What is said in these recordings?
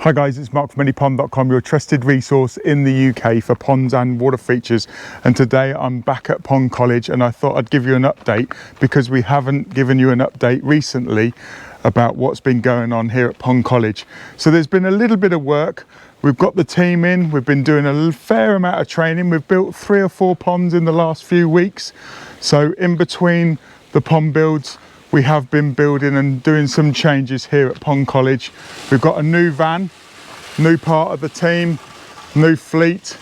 Hi guys, it's Mark from POND.college, your trusted resource in the UK for ponds and water features. And today I'm back at POND.college and I thought I'd give you an update because we haven't given you an update recently about what's been going on here at POND.college. So there's been a little bit of work. We've got the team in, we've been doing a fair amount of training. We've built 3 or 4 ponds in the last few weeks. So in between the pond builds, we have been building and doing some changes here at POND.college. We've got a new van, new part of the team, new fleet.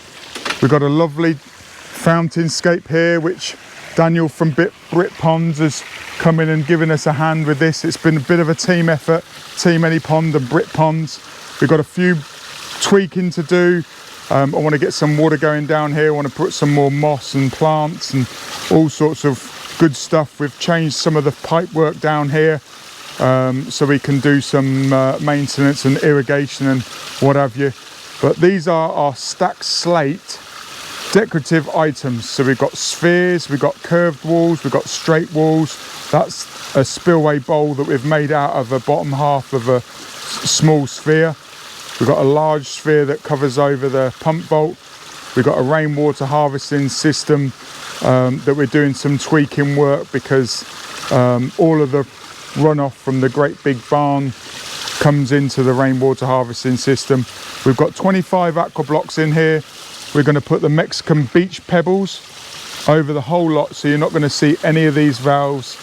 We've got a lovely Fountainscape here, which Daniel from Brit Ponds has come in and given us a hand with this. It's been a bit of a team effort, Team Any Pond and Brit Ponds. We've got a few tweaking to do. I want to get some water going down here. I want to put some more moss and plants and all sorts of good stuff. We've changed some of the pipe work down here so we can do some maintenance and irrigation and what have you. But these are our stacked slate decorative items. So we've got spheres, we've got curved walls, we've got straight walls. That's a spillway bowl that we've made out of the bottom half of a small sphere. We've got a large sphere that covers over the pump vault. We've got a rainwater harvesting system that we're doing some tweaking work because all of the runoff from the great big barn comes into the rainwater harvesting system. We've got 25 aqua blocks in here. We're going to put the Mexican beach pebbles over the whole lot, so you're not going to see any of these valves,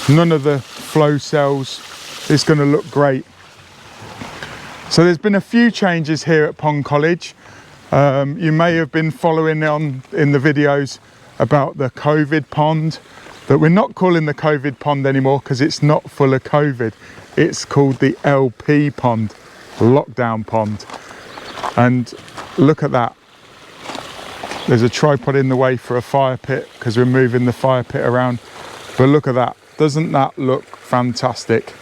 none of the flow cells. It's going to look great. So there's been a few changes here at POND.college. You may have been following on in the videos about the COVID pond, that we're not calling the COVID pond anymore because it's not full of COVID. It's called the LP pond, lockdown pond. And look at that. There's a tripod in the way for a fire pit because we're moving the fire pit around. But look at that. Doesn't that look fantastic?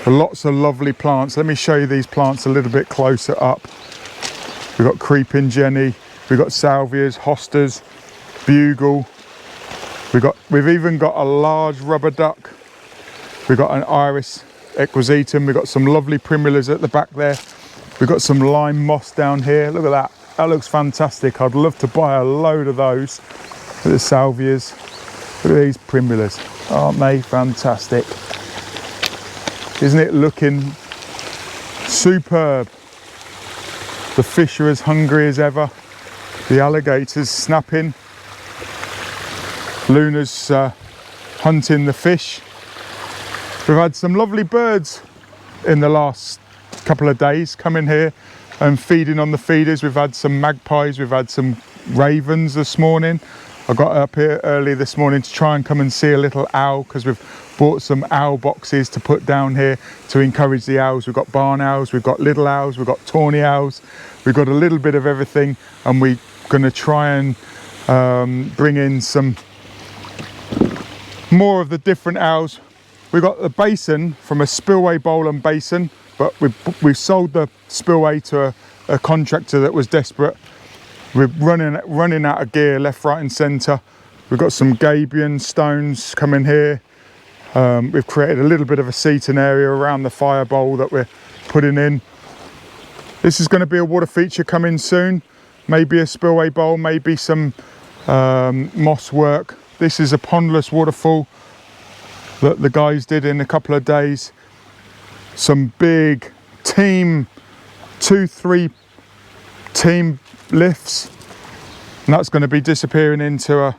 Lots of lovely plants. Let me show you these plants a little bit closer up. We've got creeping jenny, we've got salvias, hostas, bugle. We've even got a large rubber duck. We've got an iris equisetum. We've got some lovely primulas at the back there. We've got some lime moss down here. Look at that. That looks fantastic. I'd love to buy a load of those. Look at the salvias. Look at these primulas. Aren't they fantastic? Isn't it looking superb? The fish are as hungry as ever. The alligators snapping. Luna's hunting the fish. We've had some lovely birds in the last couple of days coming here and feeding on the feeders. We've had some magpies, we've had some ravens this morning. I got up here early this morning to try and come and see a little owl because we've bought some owl boxes to put down here to encourage the owls. We've got barn owls, we've got little owls, we've got tawny owls. We've got a little bit of everything, and we're going to try and bring in some more of the different owls. We've got the basin from a spillway bowl and basin, but we've sold the spillway to a contractor that was desperate. We're running out of gear left, right and centre. We've got some gabion stones coming here. We've created a little bit of a seating area around the fire bowl that we're putting in. This is going to be a water feature coming soon. Maybe a spillway bowl, maybe some moss work. This is a pondless waterfall that the guys did in a couple of days. Some big team, 2-3 team lifts. And that's going to be disappearing into a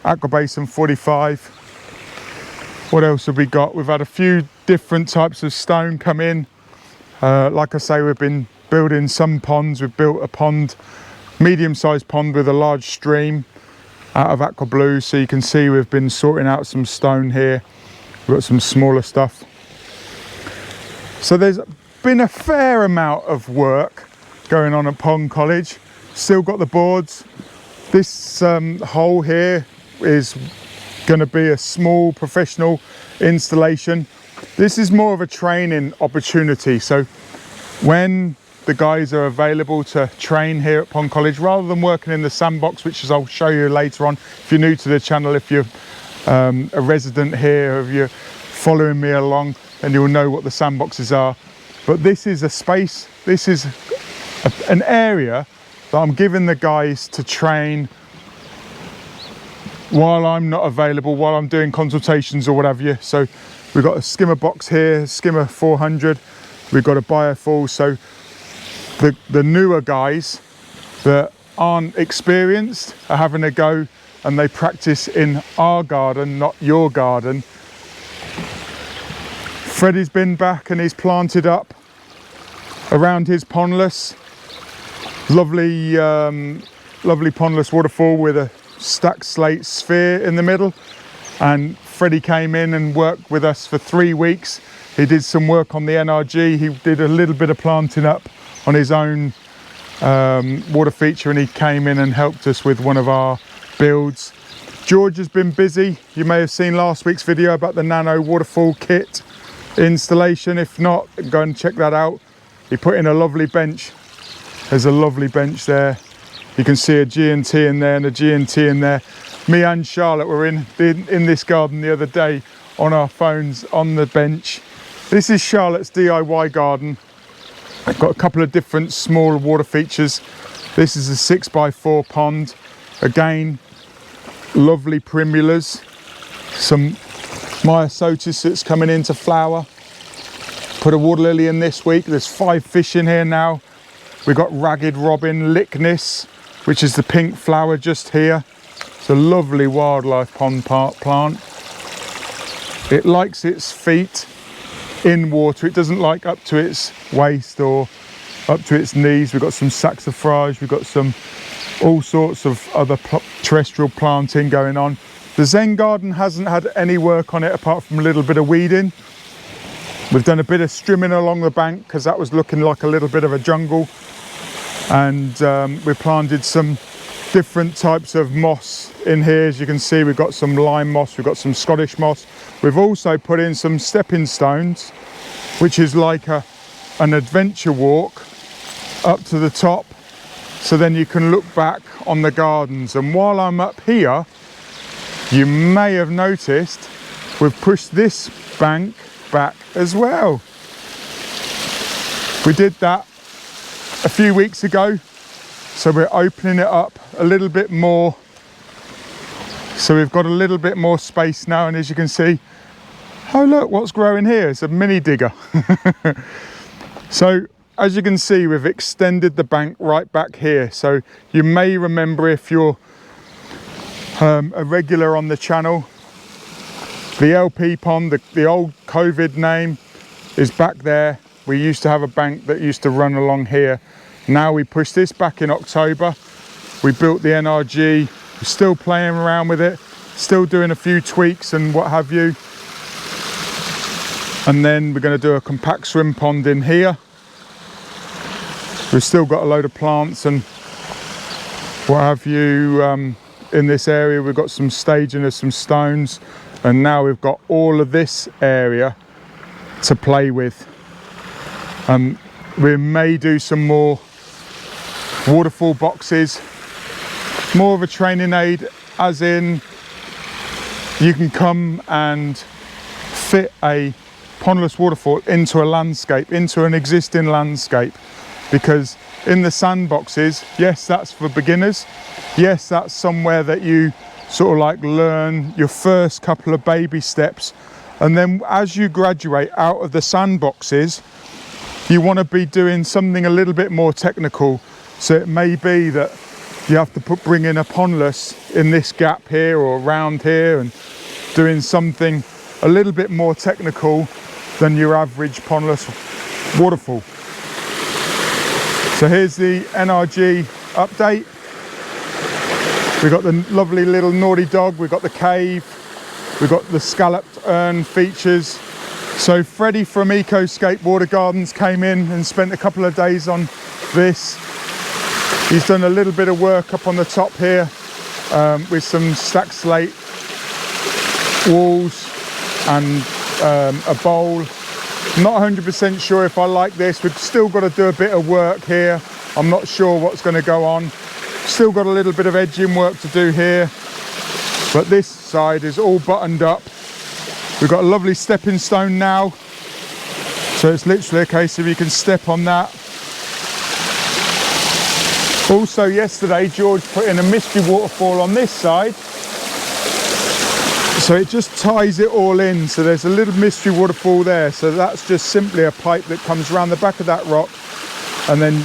aqua basin 45. What else have we got? We've had a few different types of stone come in. Like I say, we've been building some ponds. We've built a pond, medium-sized pond with a large stream out of aqua blue. So you can see we've been sorting out some stone here. We've got some smaller stuff. So there's been a fair amount of work going on at POND.college. Still got the boards. This hole here is going to be a small professional installation. This is more of a training opportunity. So when the guys are available to train here at POND.college, rather than working in the sandbox, which is I'll show you later on. If you're new to the channel, if you're a resident here, if you're following me along, then you'll know what the sandboxes are. But this is a space, this is an area that I'm giving the guys to train while I'm not available, while I'm doing consultations or whatever. So we've got a skimmer box here, skimmer 400, we've got a biofall. So the newer guys that aren't experienced are having a go, and they practice in our garden, not your garden. Freddie's been back and he's planted up around his pondless. Lovely, lovely pondless waterfall with a stacked slate sphere in the middle. And Freddie came in and worked with us for 3 weeks. He did some work on the NRG. He did a little bit of planting up on his own water feature, and he came in and helped us with one of our builds. George has been busy. You may have seen last week's video about the nano waterfall kit installation. If not, go and check that out. He put in a lovely bench. There's a lovely bench there. You can see a G&T in there and a G&T in there. Me and Charlotte were in this garden the other day on our phones on the bench. This is Charlotte's DIY garden. I've got a couple of different small water features. This is a 6x4 pond. Again, lovely primulas. Some myosotis that's coming into flower. Put a water lily in this week. There's 5 fish in here now. We've got ragged robin lickness, which is the pink flower just here. It's a lovely wildlife pond plant. It likes its feet in water. It doesn't like up to its waist or up to its knees. We've got some saxifrage. We've got some all sorts of other terrestrial planting going on. The Zen Garden hasn't had any work on it apart from a little bit of weeding. We've done a bit of strimming along the bank because that was looking like a little bit of a jungle. And we planted some different types of moss in here. As you can see, we've got some lime moss, we've got some Scottish moss. We've also put in some stepping stones, which is like an adventure walk up to the top. So then you can look back on the gardens. And while I'm up here, you may have noticed we've pushed this bank back as well. We did that a few weeks ago, so we're opening it up a little bit more. So we've got a little bit more space now, and as you can see, oh look what's growing here, it's a mini digger. So as you can see, we've extended the bank right back here. So you may remember, if you're a regular on the channel, the LP pond, the old COVID name, is back there. We used to have a bank that used to run along here. Now we pushed this back in October. We built the NRG. We're still playing around with it, still doing a few tweaks and what have you. And then we're going to do a compact swim pond in here. We've still got a load of plants and what have you in this area. We've got some staging of some stones. And now we've got all of this area to play with. We may do some more waterfall boxes, more of a training aid, as in you can come and fit a pondless waterfall into a landscape, into an existing landscape. Because in the sandboxes, yes, that's for beginners. Yes, that's somewhere that you sort of like learn your first couple of baby steps, and then as you graduate out of the sandboxes, you want to be doing something a little bit more technical. So it may be that you have to bring in a pondless in this gap here or around here, and doing something a little bit more technical than your average pondless waterfall. So here's the NRG update. We've got the lovely little naughty dog, we've got the cave, we've got the scalloped urn features. So Freddie from Ecoscape Water Gardens came in and spent a couple of days on this. He's done a little bit of work up on the top here with some stacked slate walls and a bowl. Not 100% sure if I like this. We've still got to do a bit of work here. I'm not sure what's going to go on. Still got a little bit of edging work to do here, but this side is all buttoned up. We've got a lovely stepping stone now So it's literally a case of you can step on that. Also yesterday, George put in a mystery waterfall on this side. So it just ties it all in. So there's a little mystery waterfall there. So that's just simply a pipe that comes around the back of that rock and then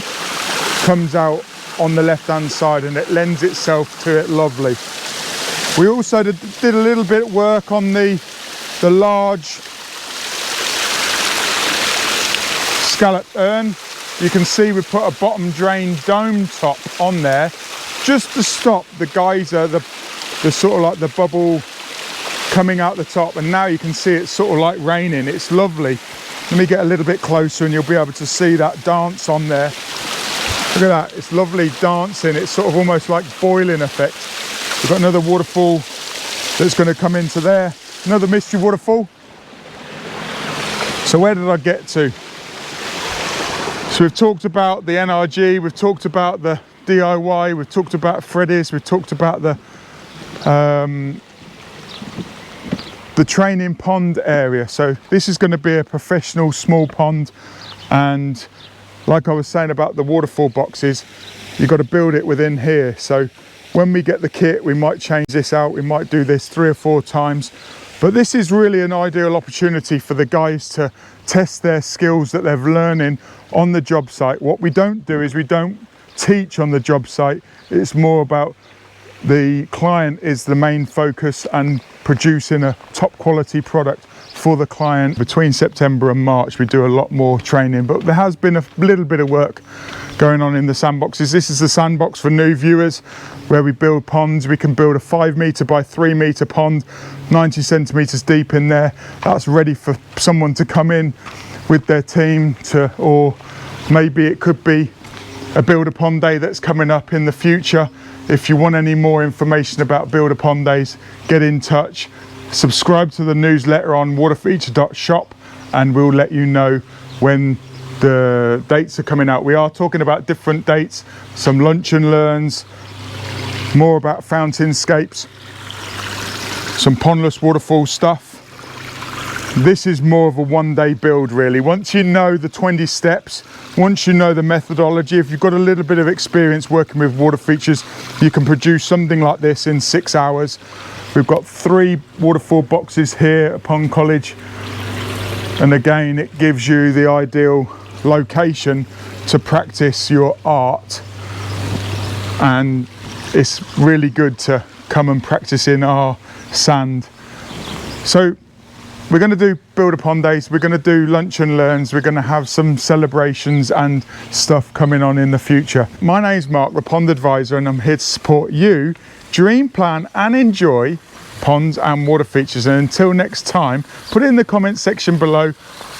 comes out on the left hand side, and it lends itself to it lovely. We also did a little bit of work on the large scallop urn. You can see we put a bottom drain dome top on there just to stop the geyser, the sort of like the bubble coming out the top, and now you can see it's sort of like raining. It's lovely. Let me get a little bit closer and you'll be able to see that dance on there. Look at that, it's lovely dancing. It's sort of almost like boiling effect. We've got another waterfall that's going to come into there, another mystery waterfall. So where did I get to? So we've talked about the NRG, we've talked about the DIY, we've talked about Freddy's, we've talked about the training pond area. So this is going to be a professional small pond, and like I was saying about the waterfall boxes, you've got to build it within here. So when we get the kit, we might change this out, we might do this 3 or 4 times, but this is really an ideal opportunity for the guys to test their skills that they're learning on the job site. What we don't do is we don't teach on the job site. It's more about the client is the main focus and producing a top quality product for the client. Between September and March we do a lot more training, but there has been a little bit of work going on in the sandboxes. This is the sandbox for new viewers where we build ponds. We can build a 5 metre by 3 metre pond, 90 centimetres deep in there. That's ready for someone to come in with their team to, or maybe it could be a Build a Pond Day that's coming up in the future. If you want any more information about Build a Pond Days, get in touch. Subscribe to the newsletter on waterfeature.shop and we'll let you know when the dates are coming out. We are talking about different dates, some lunch and learns, more about Fountainscapes, some pondless waterfall stuff. This is more of a one-day build really. Once you know the 20 steps, once you know the methodology, if you've got a little bit of experience working with water features, you can produce something like this in 6 hours. We've got 3 waterfall boxes here at POND.college, and again it gives you the ideal location to practice your art, and it's really good to come and practice in our sand. So we're going to do Build a Pond Days, we're going to do lunch and learns, we're going to have some celebrations and stuff coming on in the future. My name's Mark, the Pond Advisor, and I'm here to support you dream, plan and enjoy ponds and water features. And until next time, put it in the comment section below,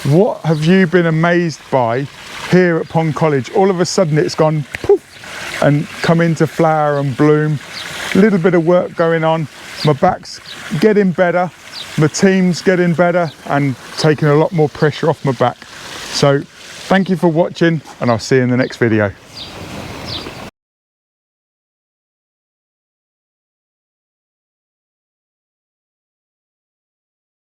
what have you been amazed by here at POND.college? All of a sudden it's gone poof and come into flower and bloom. A little bit of work going on, my back's getting better, my team's getting better and taking a lot more pressure off my back. So thank you for watching and I'll see you in the next video.